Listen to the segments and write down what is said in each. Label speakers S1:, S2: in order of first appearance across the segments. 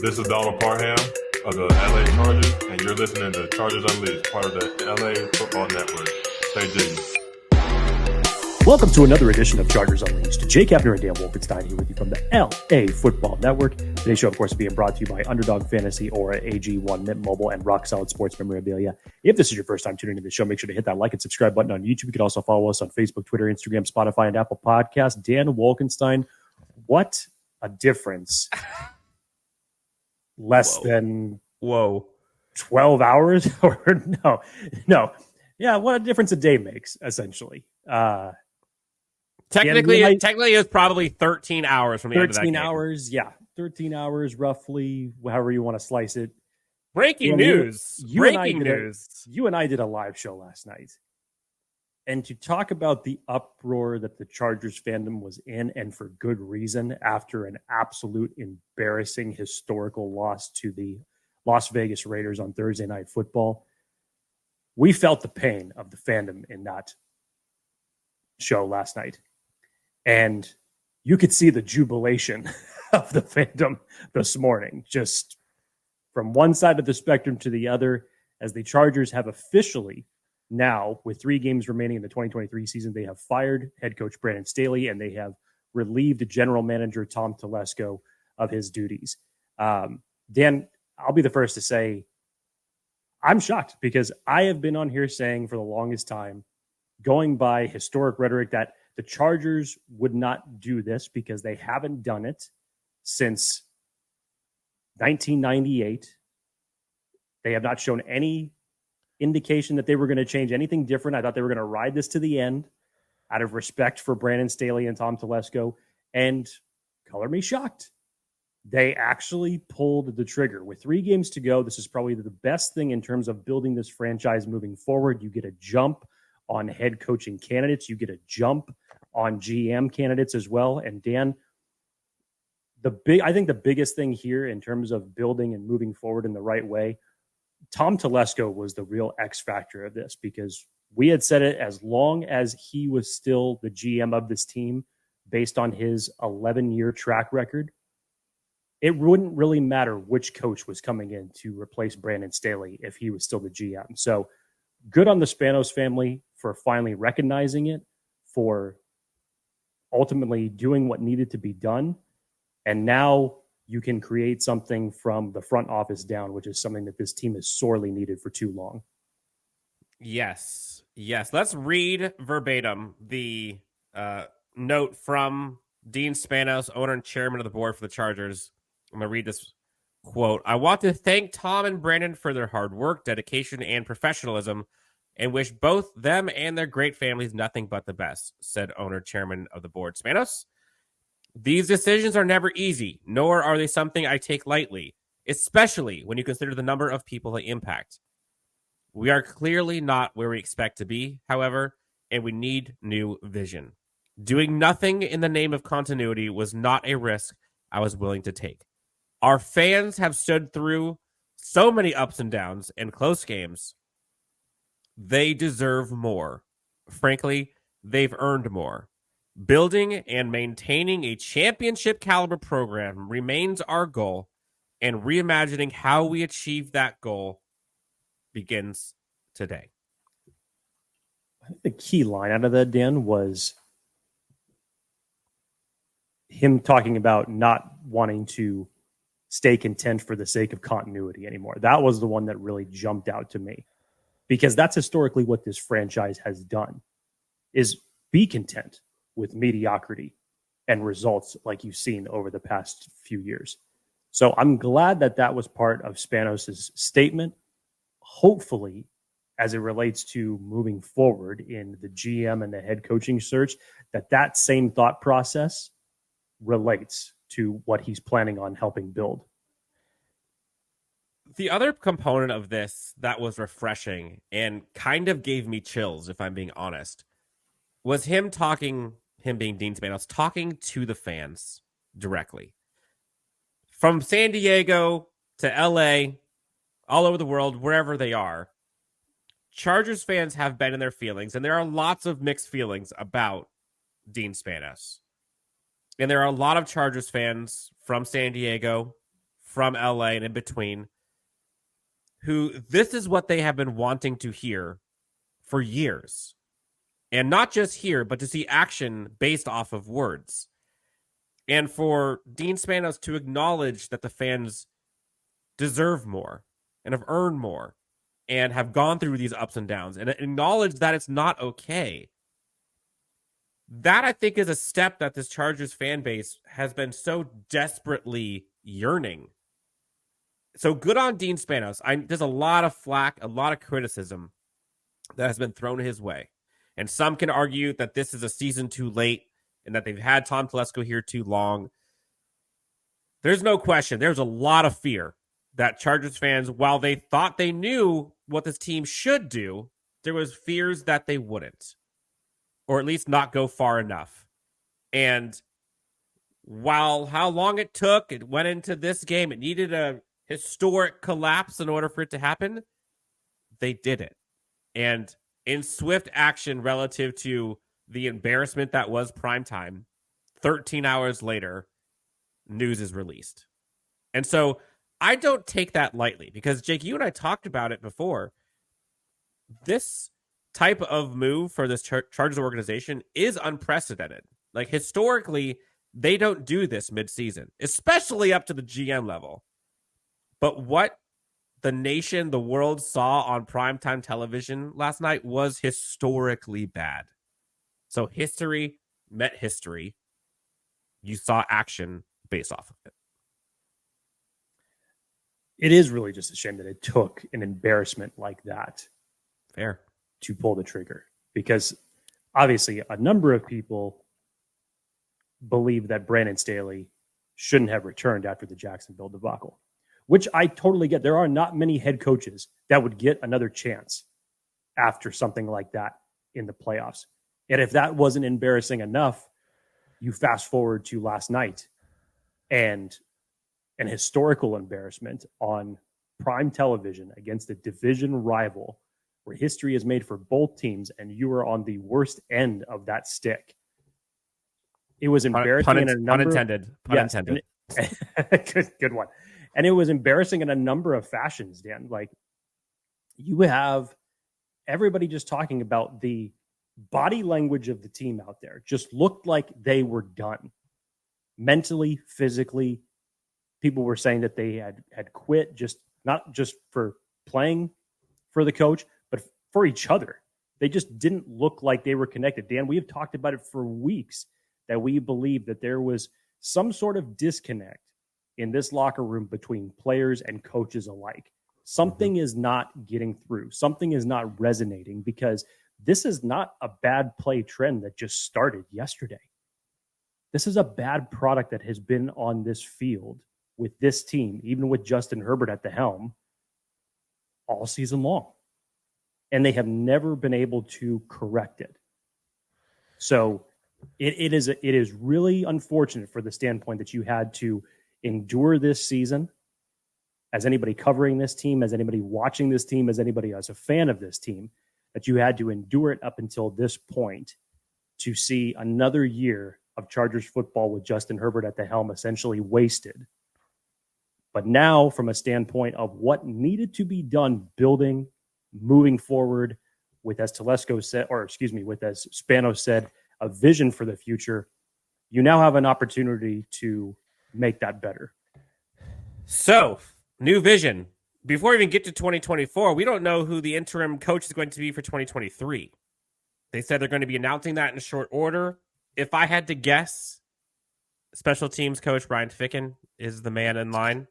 S1: This is Donald Parham of the LA Chargers, and you're listening to Chargers Unleashed, part of the LAFB Network. Stay G's.
S2: Welcome to another edition of Chargers Unleashed. Jake Hefner and Dan Wolkenstein here with you from the LAFB Network. Today's show, of course, is being brought to you by Underdog Fantasy, Aura, AG1, Mint Mobile, and Rock Solid Sports Memorabilia. If this is your first time tuning into the show, make sure to hit that like and subscribe button on YouTube. You can also follow us on Facebook, Twitter, Instagram, Spotify, and Apple Podcasts. Dan Wolkenstein, what a difference. Less than 12 hours? Or no. Yeah, what a difference a day makes, essentially.
S3: Technically, it was probably 13 hours from the end of that game.
S2: 13 hours, yeah. 13 hours, roughly, however you want to slice it.
S3: Breaking news.
S2: You and I did a live show last night. And to talk about the uproar that the Chargers fandom was in, and for good reason, after an absolute embarrassing historical loss to the Las Vegas Raiders on Thursday Night Football, we felt the pain of the fandom in that show last night. And you could see the jubilation of the fandom this morning, just from one side of the spectrum to the other, as the Chargers have officially now, with 3 games remaining in the 2023 season, they have fired head coach Brandon Staley, and they have relieved general manager Tom Telesco of his duties. Dan, I'll be the first to say I'm shocked, because I have been on here saying for the longest time, going by historic rhetoric, that the Chargers would not do this because they haven't done it since 1998. They have not shown any indication that they were going to change anything different. I thought they were going to ride this to the end out of respect for Brandon Staley and Tom Telesco. And color me shocked. They actually pulled the trigger. With 3 games to go, this is probably the best thing in terms of building this franchise moving forward. You get a jump on head coaching candidates. You get a jump on GM candidates as well. And Dan, I think the biggest thing here in terms of building and moving forward in the right way, Tom Telesco was the real X factor of this, because we had said it as long as he was still the GM of this team, based on his 11-year track record, it wouldn't really matter which coach was coming in to replace Brandon Staley if he was still the GM. So good on the Spanos family for finally recognizing it, for ultimately doing what needed to be done. And now you can create something from the front office down, which is something that this team has sorely needed for too long.
S3: Yes. Let's read verbatim the note from Dean Spanos, owner and chairman of the board for the Chargers. I'm going to read this quote. "I want to thank Tom and Brandon for their hard work, dedication, and professionalism, and wish both them and their great families nothing but the best," said owner chairman of the board Spanos. "These decisions are never easy, nor are they something I take lightly, especially when you consider the number of people they impact. We are clearly not where we expect to be, however, and we need new vision. Doing nothing in the name of continuity was not a risk I was willing to take. Our fans have stood through so many ups and downs and close games. They deserve more. Frankly, they've earned more. Building and maintaining a championship caliber program remains our goal, and reimagining how we achieve that goal begins today."
S2: I think the key line out of that, Dan, was him talking about not wanting to stay content for the sake of continuity anymore. That was the one that really jumped out to me, because that's historically what this franchise has done, is be content with mediocrity and results like you've seen over the past few years. So I'm glad that that was part of Spanos' statement. Hopefully, as it relates to moving forward in the GM and the head coaching search, that same thought process relates to what he's planning on helping build.
S3: The other component of this that was refreshing and kind of gave me chills, if I'm being honest, was him being Dean Spanos, talking to the fans directly. From San Diego to LA, all over the world, wherever they are, Chargers fans have been in their feelings, and there are lots of mixed feelings about Dean Spanos. And there are a lot of Chargers fans from San Diego, from LA and in between, who this is what they have been wanting to hear for years. And not just hear, but to see action based off of words. And for Dean Spanos to acknowledge that the fans deserve more and have earned more and have gone through these ups and downs and acknowledge that it's not okay. That, I think, is a step that this Chargers fan base has been so desperately yearning. So good on Dean Spanos. There's a lot of flack, a lot of criticism that has been thrown his way. And some can argue that this is a season too late and that they've had Tom Telesco here too long. There's no question. There's a lot of fear that Chargers fans, while they thought they knew what this team should do, there was fears that they wouldn't, or at least not go far enough. And while how long it took, it went into this game, it needed a historic collapse in order for it to happen, they did it. And in swift action relative to the embarrassment that was Primetime, 13 hours later, news is released. And so I don't take that lightly because, Jake, you and I talked about it before. This type of move for this Chargers organization is unprecedented. Like, historically, they don't do this midseason, especially up to the GM level. But what the nation, the world saw on primetime television last night was historically bad. So history met history. You saw action based off of it.
S2: It is really just a shame that it took an embarrassment like that
S3: Fair.
S2: to pull the trigger, because obviously a number of people believe that Brandon Staley shouldn't have returned after the Jacksonville debacle, which I totally get. There are not many head coaches that would get another chance after something like that in the playoffs. And if that wasn't embarrassing enough, you fast forward to last night and an historical embarrassment on prime television against a division rival where history is made for both teams, and you were on the worst end of that stick. It was embarrassing in a number
S3: unintended.
S2: Yes,
S3: Unintended.
S2: good one. And it was embarrassing in a number of fashions, Dan. Like, you have everybody just talking about the body language of the team out there. Just looked like they were done. Mentally, physically, people were saying that they had quit, just not just for playing for the coach, but for each other. They just didn't look like they were connected. Dan, we have talked about it for weeks, that we believe that there was some sort of disconnect in this locker room between players and coaches alike. Something is not getting through. Something is not resonating, because this is not a bad play trend that just started yesterday. This is a bad product that has been on this field with this team, even with Justin Herbert at the helm, all season long. And they have never been able to correct it. So it is really unfortunate for the standpoint that you had to endure this season, as anybody covering this team, as anybody watching this team, as anybody as a fan of this team, that you had to endure it up until this point to see another year of Chargers football with Justin Herbert at the helm essentially wasted. But now, from a standpoint of what needed to be done building, moving forward with, as Telesco said, or excuse me, with, as Spanos said, a vision for the future, you now have an opportunity to make that better.
S3: So, new vision. Before we even get to 2024, we don't know who the interim coach is going to be for 2023. They said they're going to be announcing that in short order. If I had to guess, special teams coach Brian Ficken is the man in line.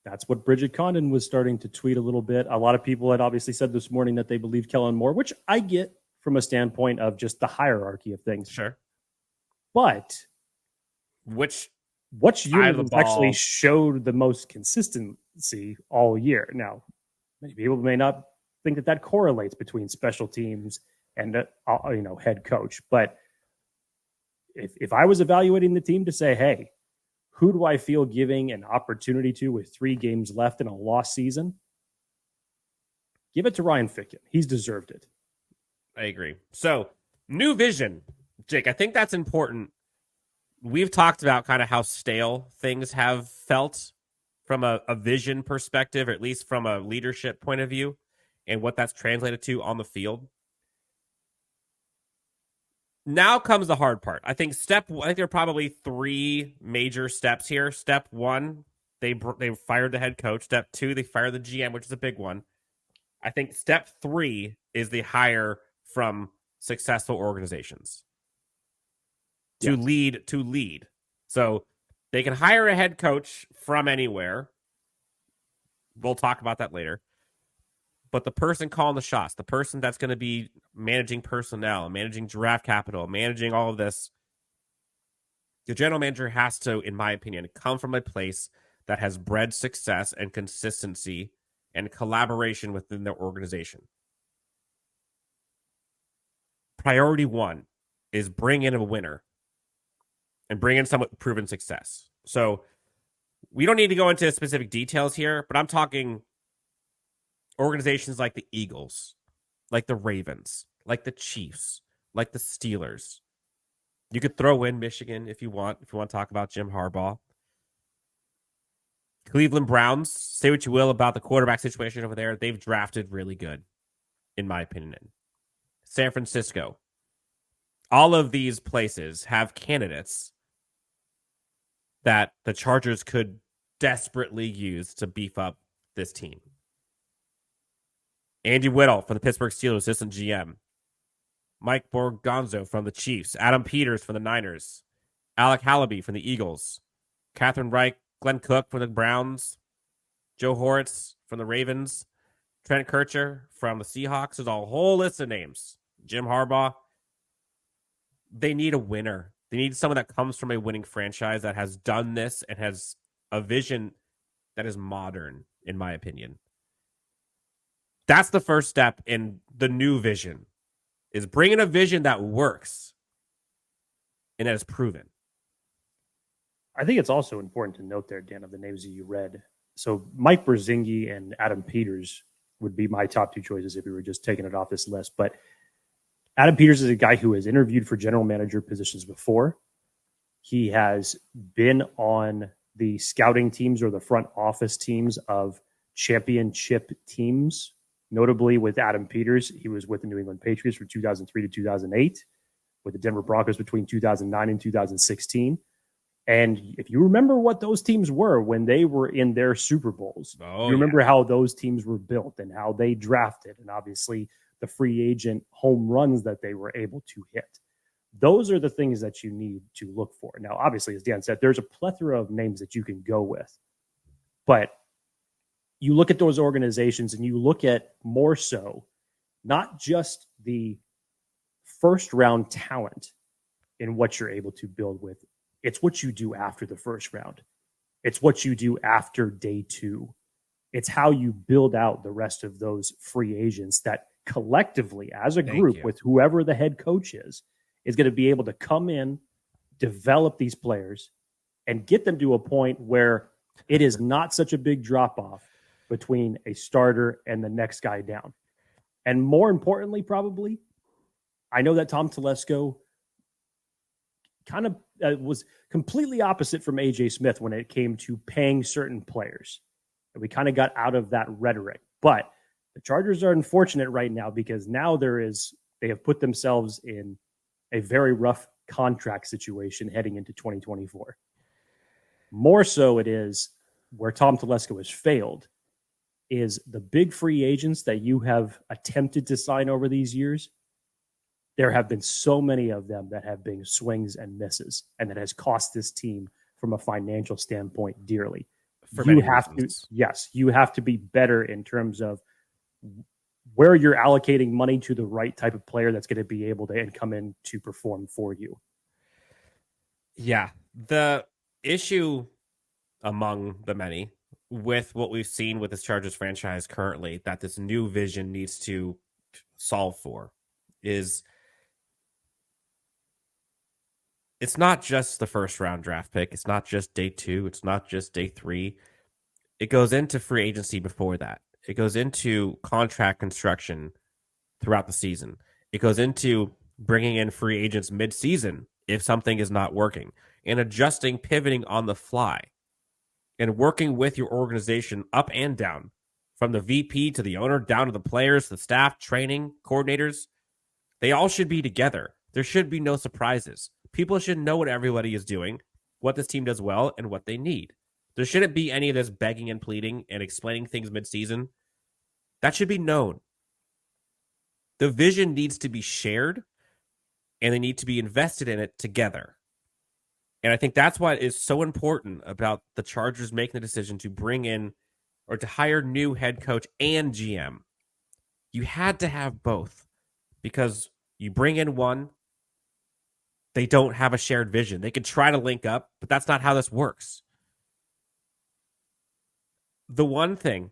S2: That's what Bridget Condon was starting to tweet a little bit. A lot of people had obviously said this morning that they believe Kellen Moore, which I get from a standpoint of just the hierarchy of things.
S3: Sure.
S2: But
S3: which
S2: unit has actually showed the most consistency all year? Now, many people may not think that correlates between special teams and head coach. But if I was evaluating the team to say, hey, who do I feel giving an opportunity to with 3 games left in a lost season? Give it to Ryan Ficken. He's deserved it.
S3: I agree. So, new vision. Jake, I think that's important. We've talked about kind of how stale things have felt from a vision perspective, or at least from a leadership point of view, and what that's translated to on the field. Now comes the hard part. I think there are probably 3 major steps here. Step 1, they fired the head coach. Step 2, they fired the GM, which is a big one. I think step 3 is the hire from successful organizations to lead. So they can hire a head coach from anywhere. We'll talk about that later. But the person calling the shots, the person that's going to be managing personnel, managing draft capital, managing all of this, the general manager has to, in my opinion, come from a place that has bred success and consistency and collaboration within their organization. Priority 1 is bring in a winner and bring in someone with proven success. So we don't need to go into specific details here, but I'm talking organizations like the Eagles, like the Ravens, like the Chiefs, like the Steelers. You could throw in Michigan if you want to talk about Jim Harbaugh. Cleveland Browns, say what you will about the quarterback situation over there. They've drafted really good, in my opinion. San Francisco. All of these places have candidates that the Chargers could desperately use to beef up this team. Andy Whittle from the Pittsburgh Steelers, assistant GM. Mike Borgonzo from the Chiefs. Adam Peters from the Niners. Alec Hallaby from the Eagles. Catherine Reich, Glenn Cook from the Browns. Joe Horitz from the Ravens. Trent Kircher from the Seahawks. There's a whole list of names. Jim Harbaugh. They need a winner. They need someone that comes from a winning franchise that has done this and has a vision that is modern, in my opinion. That's the first step in the new vision, is bringing a vision that works and that is proven.
S2: I think it's also important to note there, Dan, of the names that you read. So Mike Brzezinski and Adam Peters would be my top 2 choices if we were just taking it off this list. But Adam Peters is a guy who has interviewed for general manager positions before. He has been on the scouting teams or the front office teams of championship teams. Notably with Adam Peters, he was with the New England Patriots from 2003 to 2008, with the Denver Broncos between 2009 and 2016. And if you remember what those teams were when they were in their Super Bowls, you remember how those teams were built and how they drafted, and obviously the free agent home runs that they were able to hit. Those are the things that you need to look for. Now, obviously, as Dan said, there's a plethora of names that you can go with. But you look at those organizations and you look at more so not just the first round talent in what you're able to build with. It's what you do after the first round. It's what you do after day 2. It's how you build out the rest of those free agents that collectively, as a group, with whoever the head coach is going to be able to come in, develop these players, and get them to a point where it is not such a big drop-off between a starter and the next guy down. And more importantly, probably, I know that Tom Telesco kind of was completely opposite from A.J. Smith when it came to paying certain players. And we kind of got out of that rhetoric. But the Chargers are unfortunate right now because now they have put themselves in a very rough contract situation heading into 2024. More so it is where Tom Telesco has failed is the big free agents that you have attempted to sign over these years. There have been so many of them that have been swings and misses, and that has cost this team from a financial standpoint dearly. You have to be better in terms of where you're allocating money to the right type of player that's going to be able to come in to perform for you.
S3: Yeah. The issue among the many with what we've seen with this Chargers franchise currently that this new vision needs to solve for is it's not just the first round draft pick. It's not just day 2. It's not just day 3. It goes into free agency before that. It goes into contract construction throughout the season. It goes into bringing in free agents mid-season if something is not working and adjusting, pivoting on the fly. and working with your organization up and down, from the VP to the owner, down to the players, the staff, training, coordinators. They all should be together. There should be no surprises. People should know what everybody is doing, what this team does well, and what they need. There shouldn't be any of this begging and pleading and explaining things midseason. That should be known. The vision needs to be shared, and they need to be invested in it together. And I think that's what is so important about the Chargers making the decision to bring in or to hire new head coach and GM. You had to have both, because you bring in one, they don't have a shared vision. They could try to link up, but that's not how this works. The one thing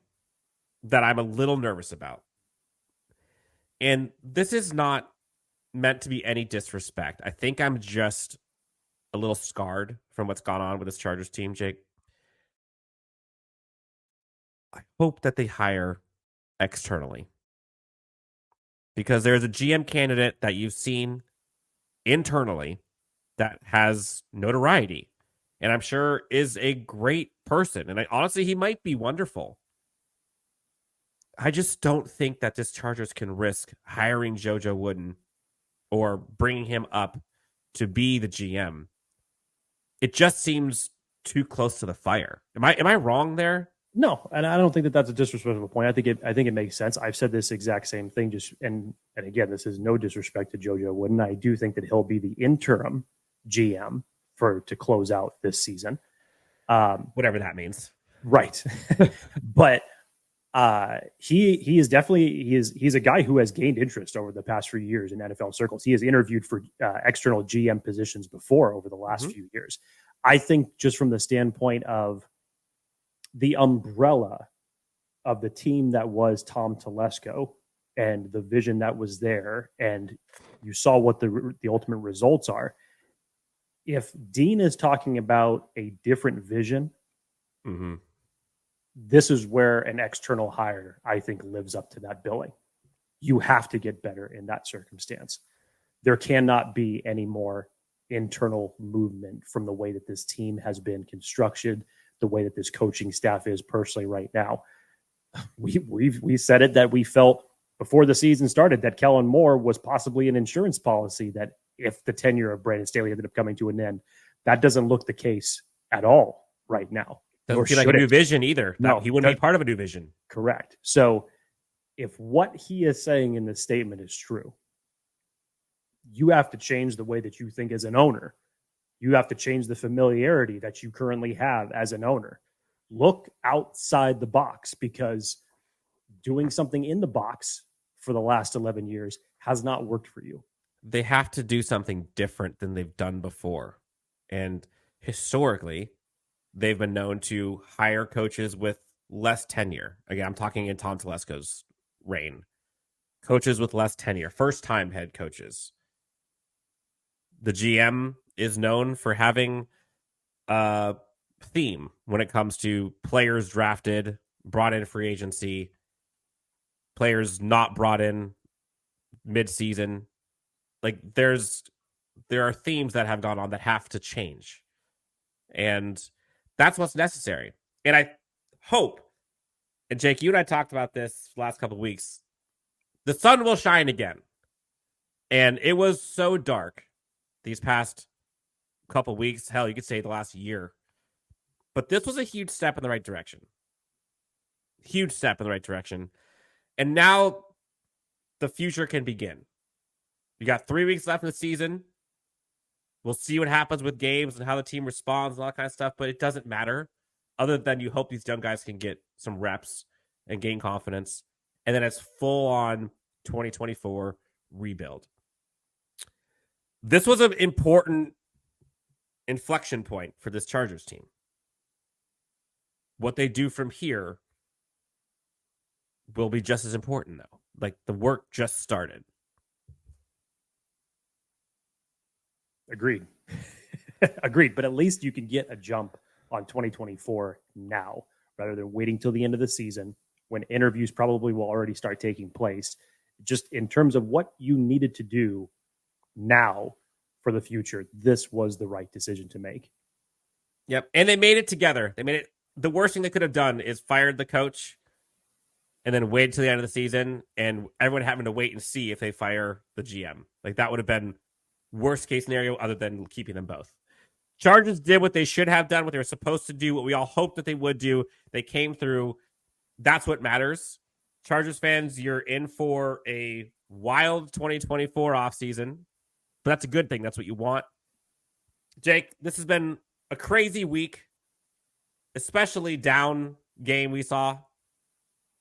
S3: that I'm a little nervous about, and this is not meant to be any disrespect. I think I'm just a little scarred from what's gone on with this Chargers team, Jake. I hope that they hire externally, because there's a GM candidate that you've seen internally that has notoriety, and I'm sure is a great person. And honestly, he might be wonderful. I just don't think that this Chargers can risk hiring JoJo Wooden or bringing him up to be the GM. It just seems too close to the fire. Am I wrong there?
S2: No, and I don't think that that's a disrespectful point. I think it makes sense. I've said this exact same thing. And again, this is no disrespect to JoJo Wooden. I do think that he'll be the interim GM to close out this season,
S3: whatever that means.
S2: Right, but he is definitely he's a guy who has gained interest over the past few years in NFL circles. He has interviewed for external GM positions before over the last few years. I think just from the standpoint of the umbrella of the team that was Tom Telesco and the vision that was there, and you saw what the ultimate results are. If Dean is talking about a different vision, this is where an external hire, I think, lives up to that billing. You have to get better in that circumstance. There cannot be any more internal movement from the way that this team has been constructed, the way that this coaching staff is personally right now. We said it, that we felt before the season started that Kellen Moore was possibly an insurance policy, that if the tenure of Brandon Staley ended up coming to an end. That doesn't look the case at all right now.
S3: Doesn't feel like a new vision either. No, he wouldn't be part of a new vision.
S2: Correct. So if what he is saying in this statement is true, you have to change the way that you think as an owner. You have to change the familiarity that you currently have as an owner. Look outside the box, because doing something in the box for the last 11 years has not worked for you.
S3: They have to do something different than they've done before. And historically, they've been known to hire coaches with less tenure. Again, I'm talking in Tom Telesco's reign. Coaches with less tenure, first-time head coaches. The GM is known for having a theme when it comes to players drafted, brought in free agency, players not brought in mid-season. Like, there are themes that have gone on that have to change. And that's what's necessary. And I hope, and Jake, you and I talked about this last couple of weeks, the sun will shine again. And it was so dark these past couple of weeks. Hell, you could say the last year. But this was a huge step in the right direction. Huge step in the right direction. And now the future can begin. You got 3 weeks left in the season. We'll see what happens with games and how the team responds and all that kind of stuff, but it doesn't matter, other than you hope these young guys can get some reps and gain confidence. And then it's full on 2024 rebuild. This was an important inflection point for this Chargers team. What they do from here will be just as important, though. Like, the work just started.
S2: Agreed. Agreed. But at least you can get a jump on 2024 now, rather than waiting till the end of the season when interviews probably will already start taking place. Just in terms of what you needed to do now for the future, this was the right decision to make.
S3: Yep. And they made it together. They made it the worst thing they could have done is fired the coach and then wait till the end of the season and everyone having to wait and see if they fire the GM. Like, that would have been worst case scenario other than keeping them both. Chargers did what they should have done, what they were supposed to do, what we all hoped that they would do. They came through. That's what matters. Chargers fans, you're in for a wild 2024 offseason, but that's a good thing. That's what you want. Jake, this has been a crazy week, especially down game we saw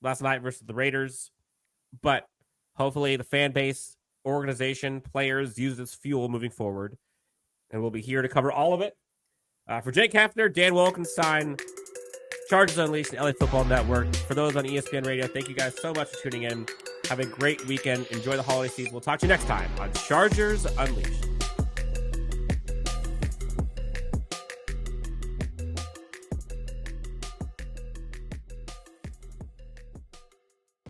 S3: last night versus the Raiders. But hopefully the fan base, organization, players use this fuel moving forward. And we'll be here to cover all of it. For Jake Hefner, Dan Wolkenstein, Chargers Unleashed, and LA Football Network. For those on ESPN Radio, thank you guys so much for tuning in. Have a great weekend. Enjoy the holiday season. We'll talk to you next time on Chargers Unleashed.